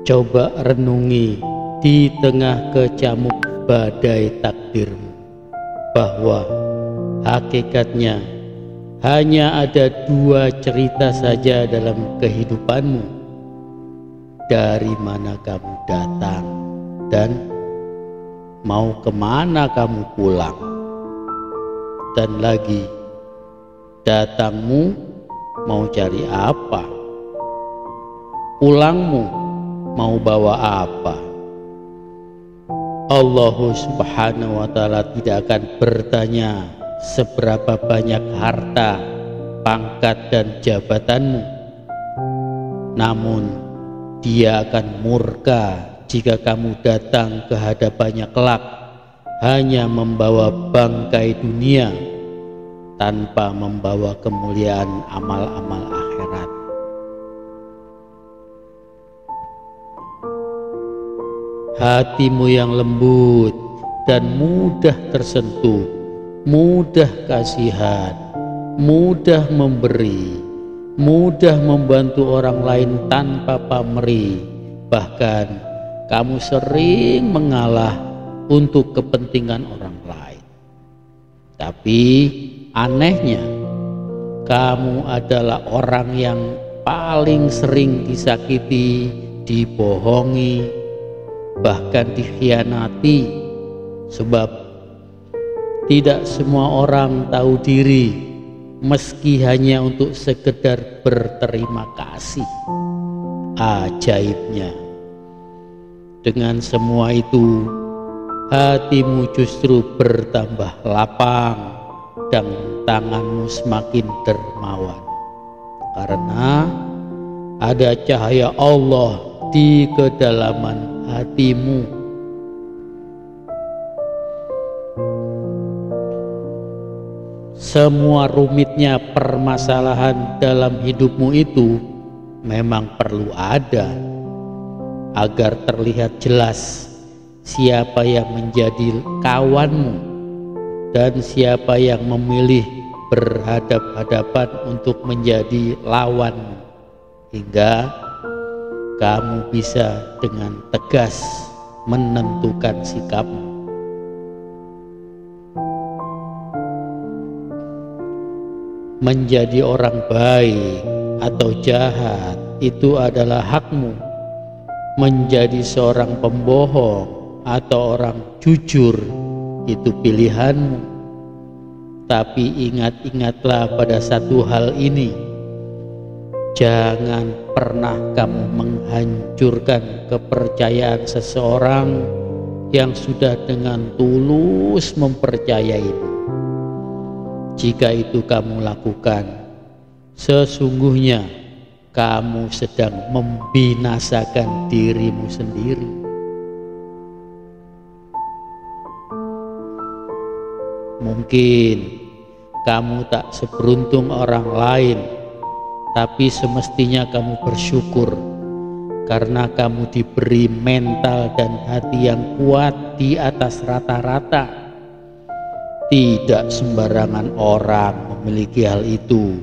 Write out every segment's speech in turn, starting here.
Coba renungi di tengah kecamuk badai takdirmu, bahwa hakikatnya hanya ada dua cerita saja dalam kehidupanmu. Dari mana kamu datang dan mau kemana kamu pulang. Dan lagi, datangmu mau cari apa? Pulangmu mau bawa apa? Allah Subhanahu wa ta'ala tidak akan bertanya seberapa banyak harta, pangkat dan jabatanmu. Namun Dia akan murka jika kamu datang ke hadapannya kelak hanya membawa bangkai dunia tanpa membawa kemuliaan amal-amal akhirat. Hatimu yang lembut dan mudah tersentuh, mudah kasihan, mudah memberi, mudah membantu orang lain tanpa pamrih, bahkan kamu sering mengalah untuk kepentingan orang lain. Tapi anehnya, kamu adalah orang yang paling sering disakiti, dibohongi, bahkan dikhianati, sebab tidak semua orang tahu diri meski hanya untuk sekedar berterima kasih. Ajaibnya, dengan semua itu hatimu justru bertambah lapang dan tanganmu semakin dermawan, karena ada cahaya Allah di kedalaman hatimu. Semua rumitnya permasalahan dalam hidupmu itu memang perlu ada agar terlihat jelas siapa yang menjadi kawanmu dan siapa yang memilih berhadap-hadapan untuk menjadi lawanmu, hingga kamu bisa dengan tegas menentukan sikapmu. Menjadi orang baik atau jahat itu adalah hakmu. Menjadi seorang pembohong atau orang jujur itu pilihanmu. Tapi ingatlah pada satu hal ini: jangan pernah kamu menghancurkan kepercayaan seseorang yang sudah dengan tulus mempercayaimu. Jika itu kamu lakukan, sesungguhnya kamu sedang membinasakan dirimu sendiri. Mungkin kamu tak seberuntung orang lain, tapi semestinya kamu bersyukur karena kamu diberi mental dan hati yang kuat di atas rata-rata. Tidak sembarangan orang memiliki hal itu,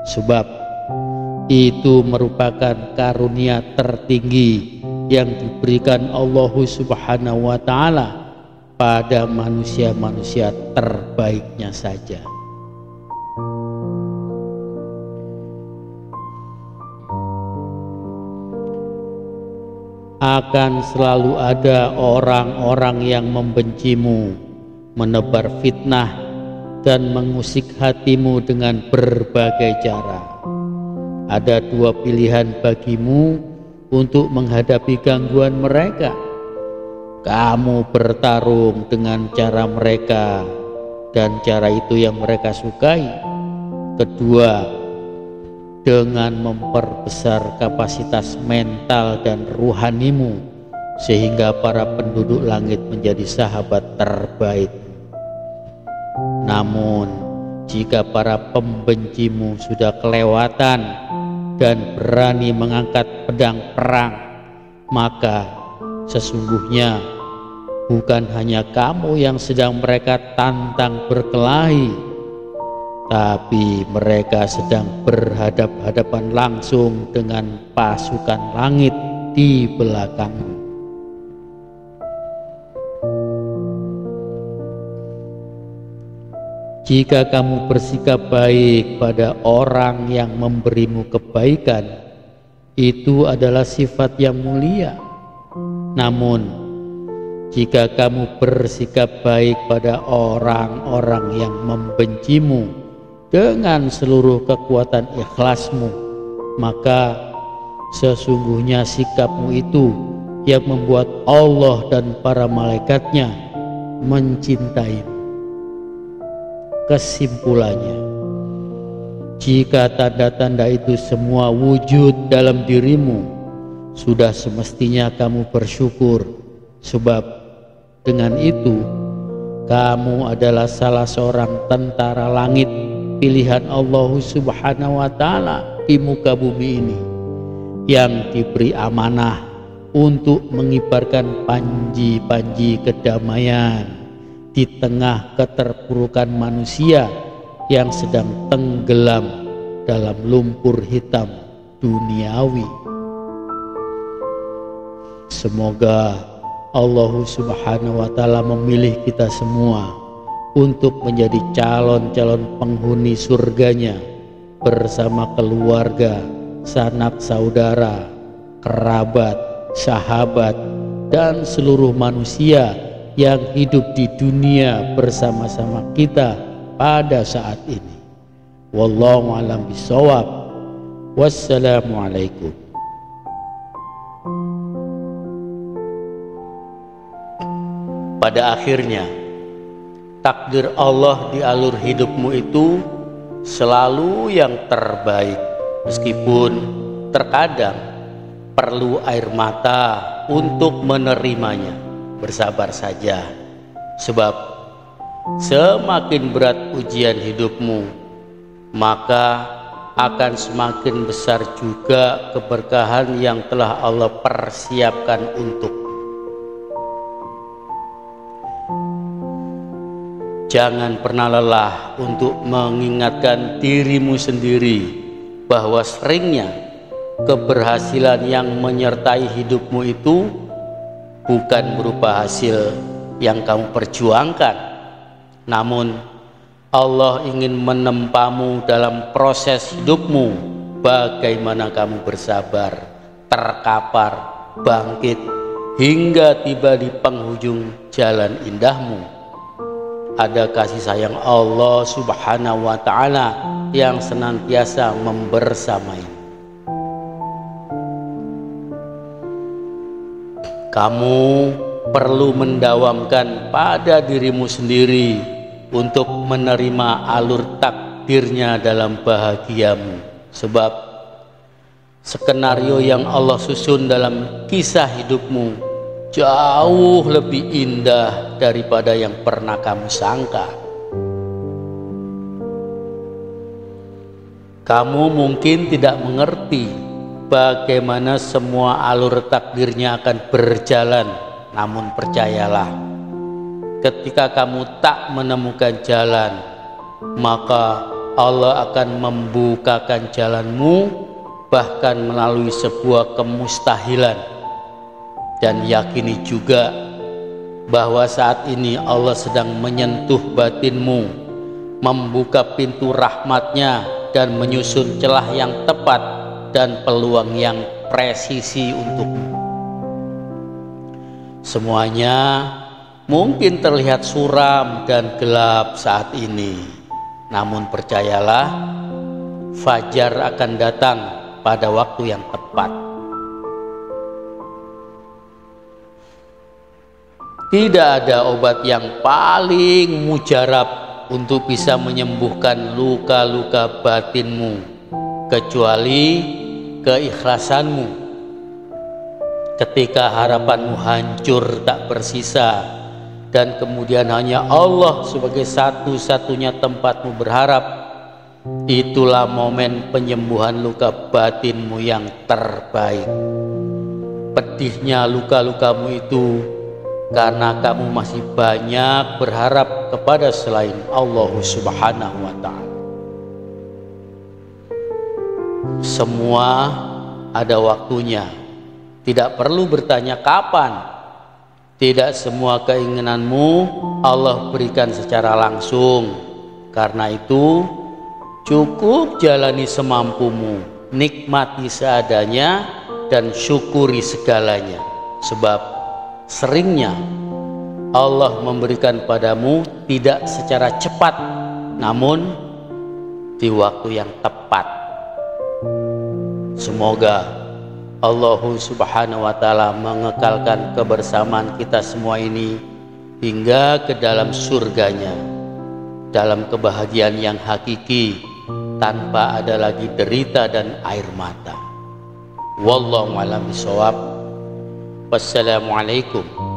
sebab itu merupakan karunia tertinggi yang diberikan Allah Subhanahu wa ta'ala pada manusia-manusia terbaiknya saja. Akan selalu ada orang-orang yang membencimu, menebar fitnah dan mengusik hatimu dengan berbagai cara. Ada dua pilihan bagimu untuk menghadapi gangguan mereka. Kamu bertarung dengan cara mereka dan cara itu yang mereka sukai. Kedua, dengan memperbesar kapasitas mental dan ruhanimu sehingga para penduduk langit menjadi sahabat terbaik. Namun jika para pembencimu sudah kelewatan dan berani mengangkat pedang perang, maka sesungguhnya bukan hanya kamu yang sedang mereka tantang berkelahi, tapi mereka sedang berhadap-hadapan langsung dengan pasukan langit di belakangmu. Jika kamu bersikap baik pada orang yang memberimu kebaikan, itu adalah sifat yang mulia. Namun, jika kamu bersikap baik pada orang-orang yang membencimu dengan seluruh kekuatan ikhlasmu, maka sesungguhnya sikapmu itu yang membuat Allah dan para malaikatnya mencintaimu. Kesimpulannya, jika tanda-tanda itu semua wujud dalam dirimu, sudah semestinya kamu bersyukur, sebab dengan itu kamu adalah salah seorang tentara langit pilihan Allah Subhanahu wa Ta'ala di muka bumi ini, yang diberi amanah untuk mengibarkan panji-panji kedamaian di tengah keterpurukan manusia yang sedang tenggelam dalam lumpur hitam duniawi. Semoga Allah Subhanahu wa Ta'ala memilih kita semua untuk menjadi calon-calon penghuni surganya bersama keluarga, sanak saudara, kerabat, sahabat, dan seluruh manusia yang hidup di dunia bersama-sama kita pada saat ini. Wallahu a'lam bishawab. Wassalamualaikum. Pada akhirnya, takdir Allah di alur hidupmu itu selalu yang terbaik, meskipun terkadang perlu air mata untuk menerimanya. Bersabar saja, sebab semakin berat ujian hidupmu, maka akan semakin besar juga keberkahan yang telah Allah persiapkan untuk. Jangan pernah lelah untuk mengingatkan dirimu sendiri bahwa seringnya keberhasilan yang menyertai hidupmu itu bukan berupa hasil yang kamu perjuangkan, namun Allah ingin menempamu dalam proses hidupmu. Bagaimana kamu bersabar, terkapar, bangkit, hingga tiba di penghujung jalan indahmu. Ada kasih sayang Allah Subhanahu wa Ta'ala yang senantiasa membersamaimu. Kamu perlu mendawamkan pada dirimu sendiri untuk menerima alur takdirnya dalam bahagiamu, sebab skenario yang Allah susun dalam kisah hidupmu jauh lebih indah daripada yang pernah kamu sangka. Kamu mungkin tidak mengerti bagaimana semua alur takdirnya akan berjalan, namun percayalah, ketika kamu tak menemukan jalan, maka Allah akan membukakan jalanmu, bahkan melalui sebuah kemustahilan. Dan yakini juga bahwa saat ini Allah sedang menyentuh batinmu, membuka pintu rahmatnya, dan menyusun celah yang tepat dan peluang yang presisi untukmu. Semuanya mungkin terlihat suram dan gelap saat ini, namun percayalah, fajar akan datang pada waktu yang tepat. Tidak ada obat yang paling mujarab untuk bisa menyembuhkan luka-luka batinmu kecuali keikhlasanmu. Ketika harapanmu hancur tak bersisa, dan kemudian hanya Allah sebagai satu-satunya tempatmu berharap, itulah momen penyembuhan luka batinmu yang terbaik. Pedihnya luka-lukamu itu karena kamu masih banyak berharap kepada selain Allah Subhanahu wa Ta'ala. Semua ada waktunya, Tidak perlu bertanya kapan. Tidak semua keinginanmu Allah berikan secara langsung. Karena itu cukup jalani semampumu, nikmati seadanya dan syukuri segalanya. Sebab seringnya Allah memberikan padamu tidak secara cepat, namun di waktu yang tepat. Semoga Allah Subhanahu wa Ta'ala mengekalkan kebersamaan kita semua ini hingga ke dalam surganya, dalam kebahagiaan yang hakiki, tanpa ada lagi derita dan air mata. Wallahu a'lam bishawab. Wassalamualaikum